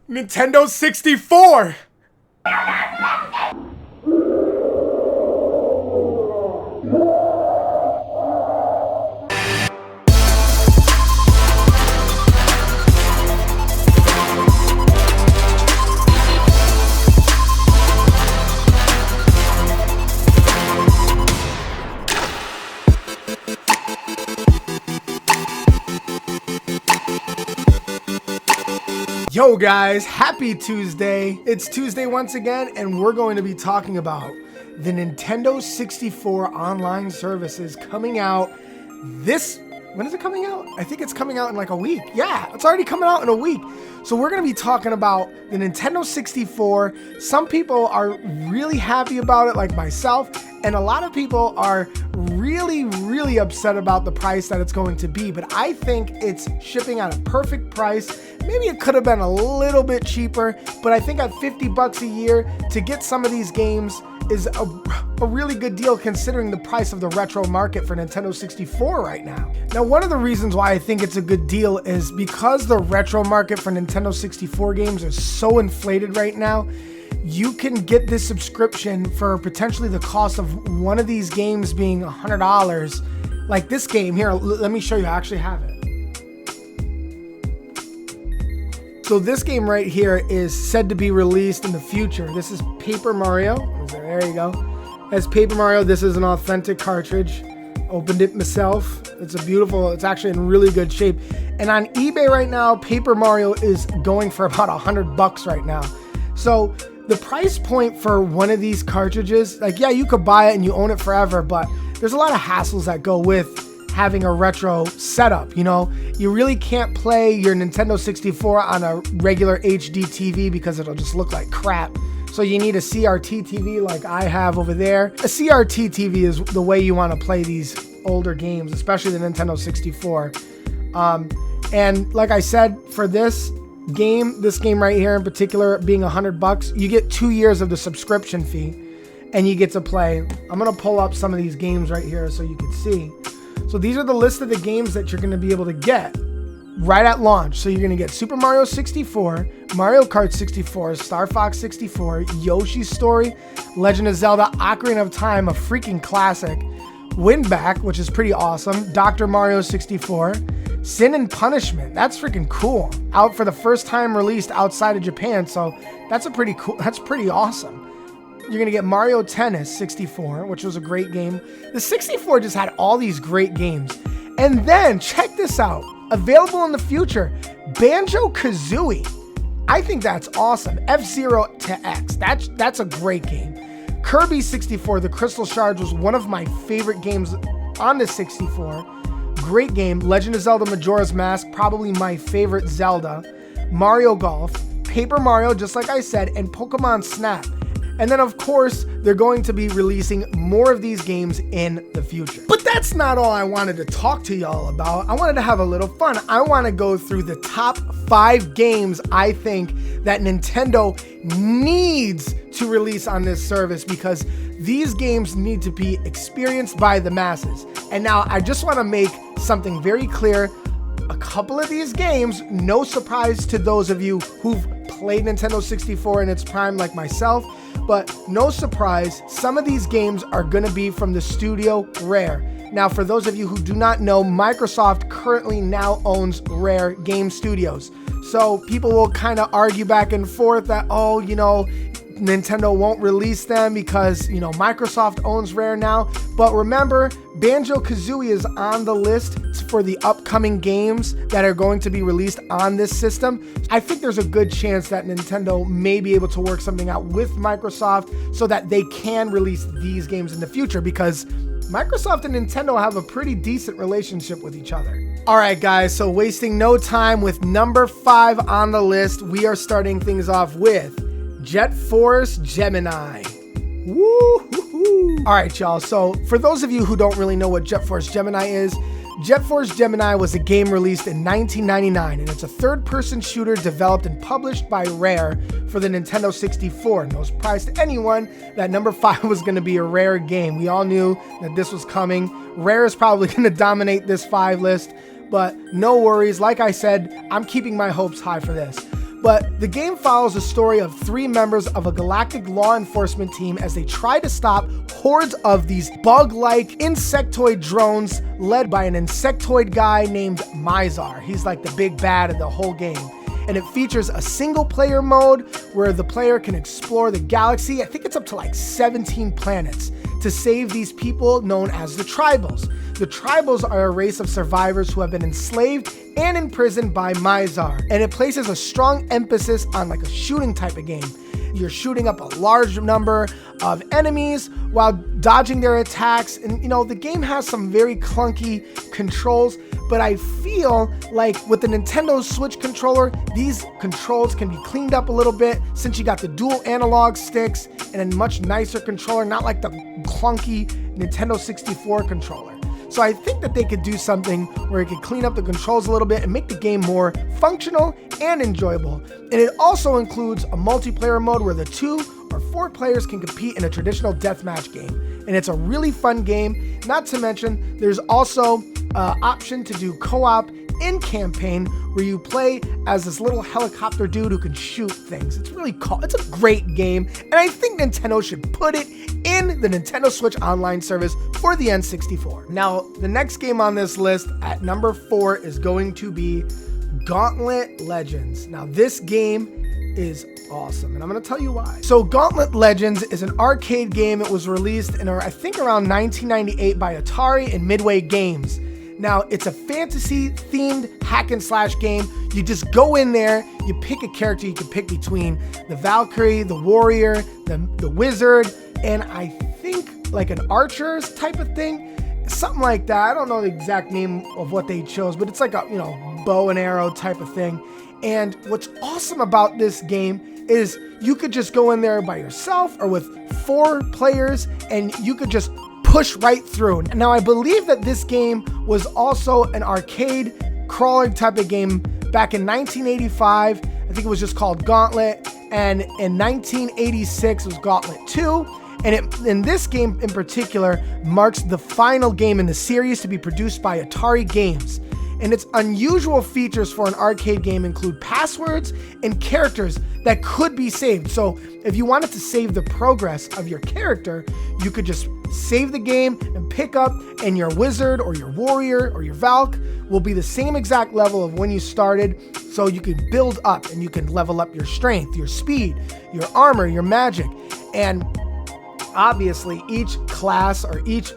Nintendo 64! Yo guys, happy Tuesday. It's Tuesday once again, and we're going to be talking about the Nintendo 64 online services coming out when is it coming out? I think it's coming out in like a week. Yeah, it's already coming out in a week. So we're going to be talking about the Nintendo 64. Some people are really happy about it, like myself, and a lot of people are really upset about the price that it's going to be. But I think it's shipping at a perfect price. Maybe it could have been a little bit cheaper, but I think at $50 a year to get some of these games is a really good deal considering the price of the retro market for Nintendo 64 right now. Now, one of the reasons why I think it's a good deal is because the retro market for Nintendo 64 games is so inflated right now. You can get this subscription for potentially the cost of one of these games being $100. Like this game here, let me show you, I actually have it. So this game right here is said to be released in the future. This is Paper Mario. There you go. As Paper Mario, this is an authentic cartridge. Opened it myself. It's it's actually in really good shape. And on eBay right now, Paper Mario is going for about $100 right now. So the price point for one of these cartridges, like, yeah, you could buy it and you own it forever, but there's a lot of hassles that go with having a retro setup. You know, you really can't play your Nintendo 64 on a regular HD TV because it'll just look like crap. So you need a CRT TV like I have over there. A CRT TV is the way you want to play these older games, especially the Nintendo 64. And like I said, for this game right here in particular being $100, you get 2 years of the subscription fee and you get to play. I'm gonna pull up some of these games right here so you can see. So these are the list of the games that you're going to be able to get right at launch. So you're going to get Super Mario 64, Mario Kart 64, Star Fox 64, Yoshi's Story, Legend of Zelda, Ocarina of Time, a freaking classic, Winback, which is pretty awesome, Dr. Mario 64, Sin and Punishment, that's freaking cool. Out for the first time released outside of Japan, so that's pretty awesome. You're going to get Mario Tennis 64, which was a great game. The 64 just had all these great games. And then, check this out. Available in the future, Banjo-Kazooie. I think that's awesome. F-Zero to X. That's a great game. Kirby 64, The Crystal Shards, was one of my favorite games on the 64. Great game. Legend of Zelda Majora's Mask, probably my favorite Zelda. Mario Golf, Paper Mario, just like I said, and Pokemon Snap. And then, of course, they're going to be releasing more of these games in the future. But that's not all I wanted to talk to y'all about. I wanted to have a little fun. I want to go through the top 5 games I think that Nintendo needs to release on this service because these games need to be experienced by the masses. And now I just want to make something very clear. A couple of these games, no surprise to those of you who've played Nintendo 64 in its prime like myself, but no surprise, some of these games are going to be from the studio Rare. Now, for those of you who do not know, Microsoft currently now owns Rare Game Studios. So people will kind of argue back and forth that, oh, you know, Nintendo won't release them because, you know, Microsoft owns Rare now. But remember, Banjo-Kazooie is on the list for the upcoming games that are going to be released on this system. I think there's a good chance that Nintendo may be able to work something out with Microsoft so that they can release these games in the future because Microsoft and Nintendo have a pretty decent relationship with each other. All right, guys, so wasting no time with number 5 on the list, we are starting things off with Force Gemini. Woo-hoo-hoo. All right, y'all. So for those of you who don't really know what Force Gemini is, Force Gemini was a game released in 1999, and it's a third-person shooter developed and published by Rare for the Nintendo 64. No surprise to anyone that number 5 was going to be a Rare game. We all knew that this was coming. Rare is probably going to dominate this 5 list, but no worries. Like I said, I'm keeping my hopes high for this. But the game follows the story of 3 members of a galactic law enforcement team as they try to stop hordes of these bug-like insectoid drones led by an insectoid guy named Mizar. He's like the big bad of the whole game. And it features a single player mode where the player can explore the galaxy. I think it's up to like 17 planets to save these people known as the Tribals. The Tribals are a race of survivors who have been enslaved and imprisoned by Mizar. And it places a strong emphasis on like a shooting type of game. You're shooting up a large number of enemies while dodging their attacks. And you know, the game has some very clunky controls, but I feel like with the Nintendo Switch controller, these controls can be cleaned up a little bit since you got the dual analog sticks and a much nicer controller, not like the clunky Nintendo 64 controller. So I think that they could do something where it could clean up the controls a little bit and make the game more functional and enjoyable. And it also includes a multiplayer mode where the 2 or 4 players can compete in a traditional deathmatch game. And it's a really fun game. Not to mention, there's also an option to do co-op in campaign where you play as this little helicopter dude who can shoot things. It's really cool. It's a great game, and I think Nintendo should put it in the Nintendo Switch Online service for the N64. Now, the next game on this list at number 4 is going to be Gauntlet Legends. Now, this game is awesome, and I'm going to tell you why. So Gauntlet Legends is an arcade game. It was released in, I think, around 1998 by Atari and Midway Games. Now, it's a fantasy-themed hack-and-slash game. You just go in there, you pick a character. You can pick between the Valkyrie, the warrior, the wizard, and I think like an archer's type of thing. Something like that. I don't know the exact name of what they chose, but it's like a, bow and arrow type of thing. And what's awesome about this game is you could just go in there by yourself or with 4 players, and you could just push right through. Now, I believe that this game was also an arcade crawling type of game back in 1985. I think it was just called Gauntlet. And in 1986, it was Gauntlet 2. And this game in particular marks the final game in the series to be produced by Atari Games. And its unusual features for an arcade game include passwords and characters that could be saved. So if you wanted to save the progress of your character, you could just save the game and pick up, and your wizard or your warrior or your Valk will be the same exact level of when you started. So you can build up and you can level up your strength, your speed, your armor, your magic. And obviously each class or each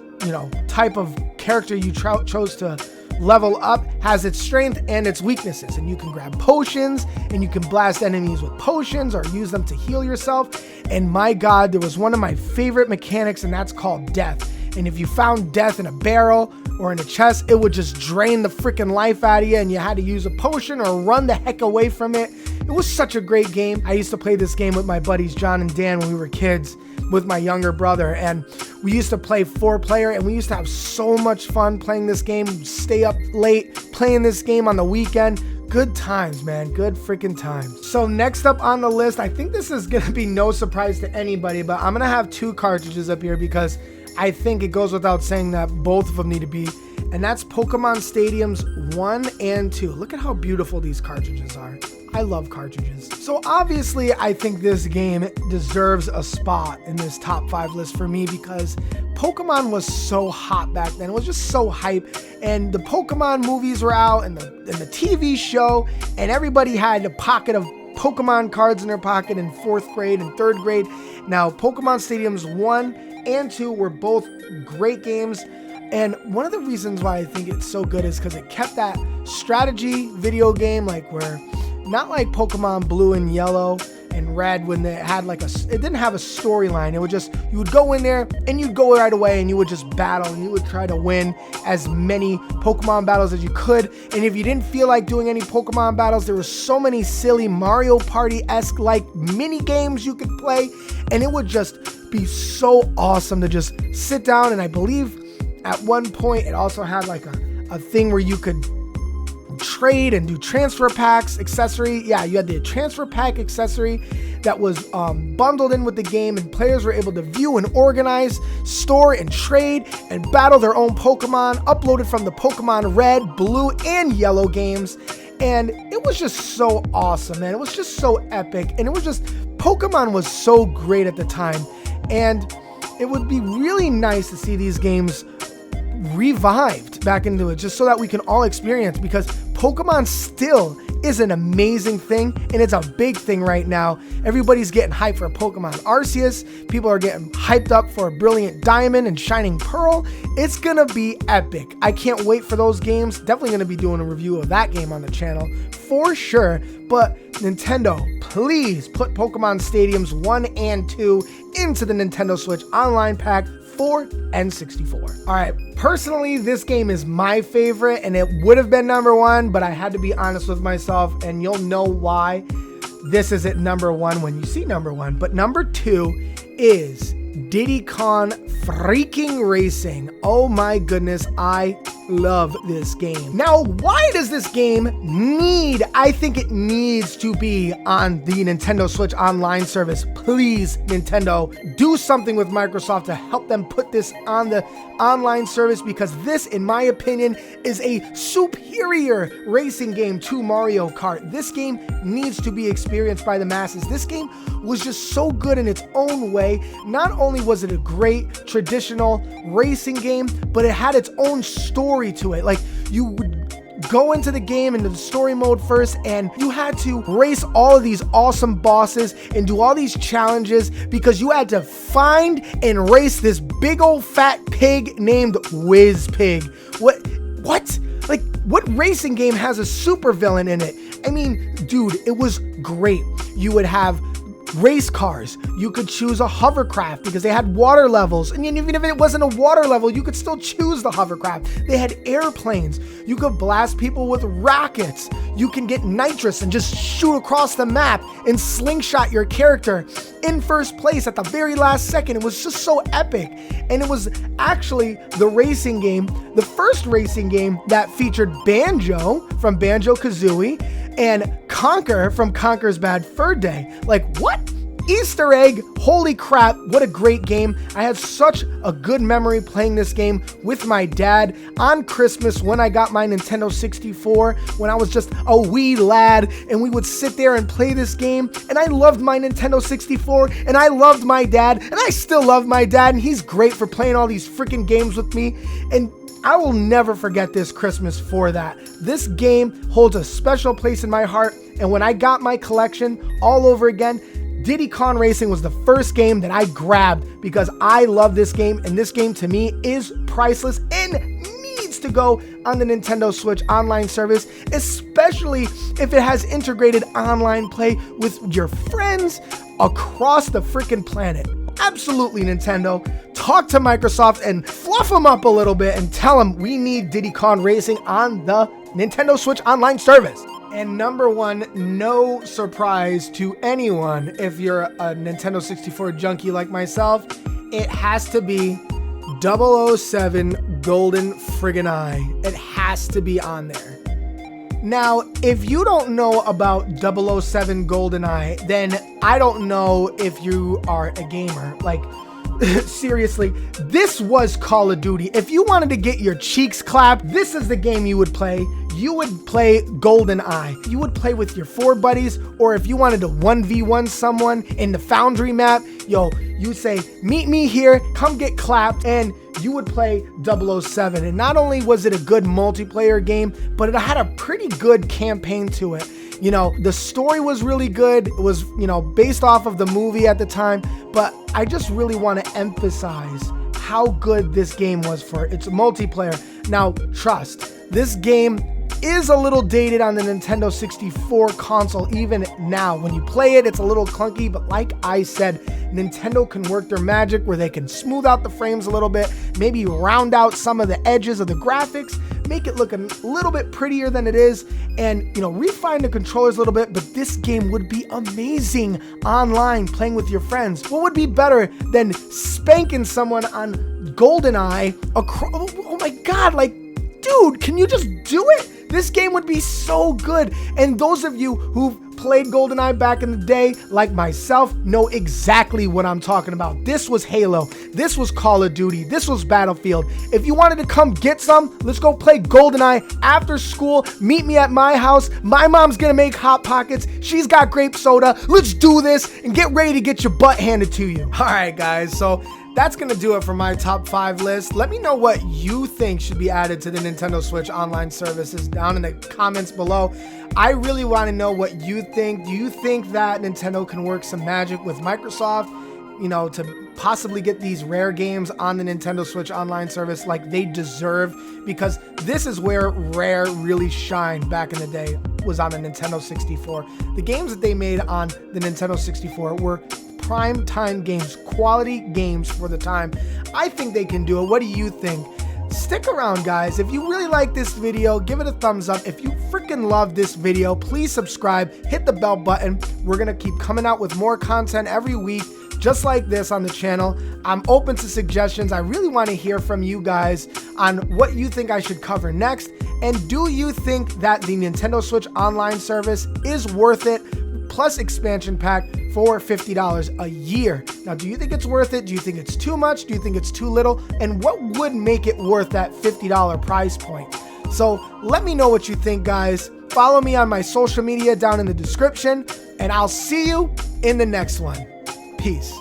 type of character you chose to level up has its strength and its weaknesses, and you can grab potions and you can blast enemies with potions or use them to heal yourself. And my God, there was one of my favorite mechanics, and that's called death. And if you found death in a barrel or in a chest, it would just drain the freaking life out of you, and you had to use a potion or run the heck away from it. It was such a great game. I used to play this game with my buddies John and Dan when we were kids with my younger brother, and we used to play 4-player, and we used to have so much fun playing this game, stay up late playing this game on the weekend. Good times, man. Good freaking times. So next up on the list, I think this is gonna be no surprise to anybody, but I'm gonna have 2 cartridges up here because I think it goes without saying that both of them need to be, and that's Pokemon Stadiums 1 and 2. Look at how beautiful these cartridges are. I love cartridges. So obviously, I think this game deserves a spot in this top 5 list for me because Pokemon was so hot back then. It was just so hype, and the Pokemon movies were out, and the TV show, and everybody had a pocket of Pokemon cards in their pocket in 4th grade and 3rd grade. Now, Pokemon Stadiums 1 and 2 were both great games. And one of the reasons why I think it's so good is because it kept that strategy video game, like where, not like Pokemon Blue and Yellow and Red when they had it didn't have a storyline. It would just, you would go in there and you'd go right away and you would just battle and you would try to win as many Pokemon battles as you could. And if you didn't feel like doing any Pokemon battles, there were so many silly Mario Party-esque like mini games you could play, and it would just be so awesome to just sit down. And I believe at one point it also had like a thing where you could trade and do transfer packs accessory. Yeah, you had the transfer pack accessory that was bundled in with the game, and players were able to view and organize, store and trade and battle their own Pokemon uploaded from the Pokemon Red, Blue, and Yellow games. And it was just so awesome, man. It was just so epic. And it was just, Pokemon was so great at the time. And it would be really nice to see these games revived back into it, just so that we can all experience, because Pokemon still is an amazing thing, and it's a big thing right now. Everybody's getting hyped for Pokemon Arceus. People are getting hyped up for Brilliant Diamond and Shining Pearl. It's gonna be epic. I can't wait for those games. Definitely gonna be doing a review of that game on the channel for sure. But Nintendo, please put Pokemon Stadiums 1 and 2 into the Nintendo Switch Online Pack for N64. All right, personally, this game is my favorite, and it would have been number one, but I had to be honest with myself, and you'll know why this is at number one when you see number one. But number two is Diddy Kong freaking Racing. Oh my goodness, I love this game. Now, why does this game need, I think it needs to be on the Nintendo Switch Online service. Please, Nintendo, do something with Microsoft to help them put this on the online service, because this, in my opinion, is a superior racing game to Mario Kart. This game needs to be experienced by the masses. This game was just so good in its own way. Not only was it a great traditional racing game, but it had its own story to it. Like, you would go into the game into the story mode first, and you had to race all of these awesome bosses and do all these challenges, because you had to find and race this big old fat pig named Whiz Pig. What? Like, what racing game has a super villain in it? I mean, dude, it was great. You would have race cars. You could choose a hovercraft because they had water levels. And even if it wasn't a water level, you could still choose the hovercraft. They had airplanes. You could blast people with rockets. You can get nitrous and just shoot across the map and slingshot your character in first place at the very last second. It was just so epic. And it was actually the racing game, the first racing game that featured Banjo from Banjo-Kazooie and Conker from Conker's Bad Fur Day. Like, what? Easter egg, holy crap, what a great game. I had such a good memory playing this game with my dad on Christmas when I got my Nintendo 64, when I was just a wee lad, and we would sit there and play this game. And I loved my Nintendo 64, and I loved my dad, and I still love my dad, and he's great for playing all these freaking games with me. And I will never forget this Christmas for that. This game holds a special place in my heart, and when I got my collection all over again, Diddy Kong Racing was the first game that I grabbed because I love this game, and this game to me is priceless and needs to go on the Nintendo Switch Online service, especially if it has integrated online play with your friends across the freaking planet. Absolutely, Nintendo. Talk to Microsoft and fluff them up a little bit and tell them we need Diddy Kong Racing on the Nintendo Switch Online service. And number one, no surprise to anyone if you're a Nintendo 64 junkie like myself, it has to be 007 Golden Friggin' Eye. It has to be on there. Now, if you don't know about 007 GoldenEye, then I don't know if you are a gamer. Like, seriously, this was Call of Duty. If you wanted to get your cheeks clapped, this is the game you would play. You would play GoldenEye. You would play with your 4 buddies, or if you wanted to 1v1 someone in the Foundry map, you'd say, meet me here, come get clapped, and you would play 007. And not only was it a good multiplayer game, but it had a pretty good campaign to it. You know, the story was really good. It was, based off of the movie at the time, but I just really want to emphasize how good this game was for its multiplayer. Now, trust, this game is a little dated on the Nintendo 64 console even now. When you play it, it's a little clunky, but like I said, Nintendo can work their magic where they can smooth out the frames a little bit, maybe round out some of the edges of the graphics, make it look a little bit prettier than it is, and refine the controllers a little bit. But this game would be amazing online playing with your friends. What would be better than spanking someone on GoldenEye oh my god, like, dude, can you just do it? This game would be so good. And those of you who've played GoldenEye back in the day, like myself, know exactly what I'm talking about. This was Halo. This was Call of Duty. This was Battlefield. If you wanted to come get some, let's go play GoldenEye after school. Meet me at my house. My mom's gonna make Hot Pockets. She's got grape soda. Let's do this and get ready to get your butt handed to you. All right, guys. So that's going to do it for my top 5 list. Let me know what you think should be added to the Nintendo Switch online services down in the comments below. I really want to know what you think. Do you think that Nintendo can work some magic with Microsoft, you know, to possibly get these rare games on the Nintendo Switch online service like they deserve? Because this is where Rare really shined back in the day, was on the Nintendo 64. The games that they made on the Nintendo 64 were prime time games, quality games for the time. I think they can do it. What do you think? Stick around, guys. If you really like this video, give it a thumbs up. If you freaking love this video, please subscribe, hit the bell button. We're gonna keep coming out with more content every week just like this on the channel. I'm open to suggestions. I really want to hear from you guys on what you think I should cover next. And do you think that the Nintendo Switch online service is worth it? Plus expansion pack for $50 a year. Now, do you think it's worth it? Do you think it's too much? Do you think it's too little? And what would make it worth that $50 price point? So let me know what you think, guys. Follow me on my social media down in the description, and I'll see you in the next one. Peace.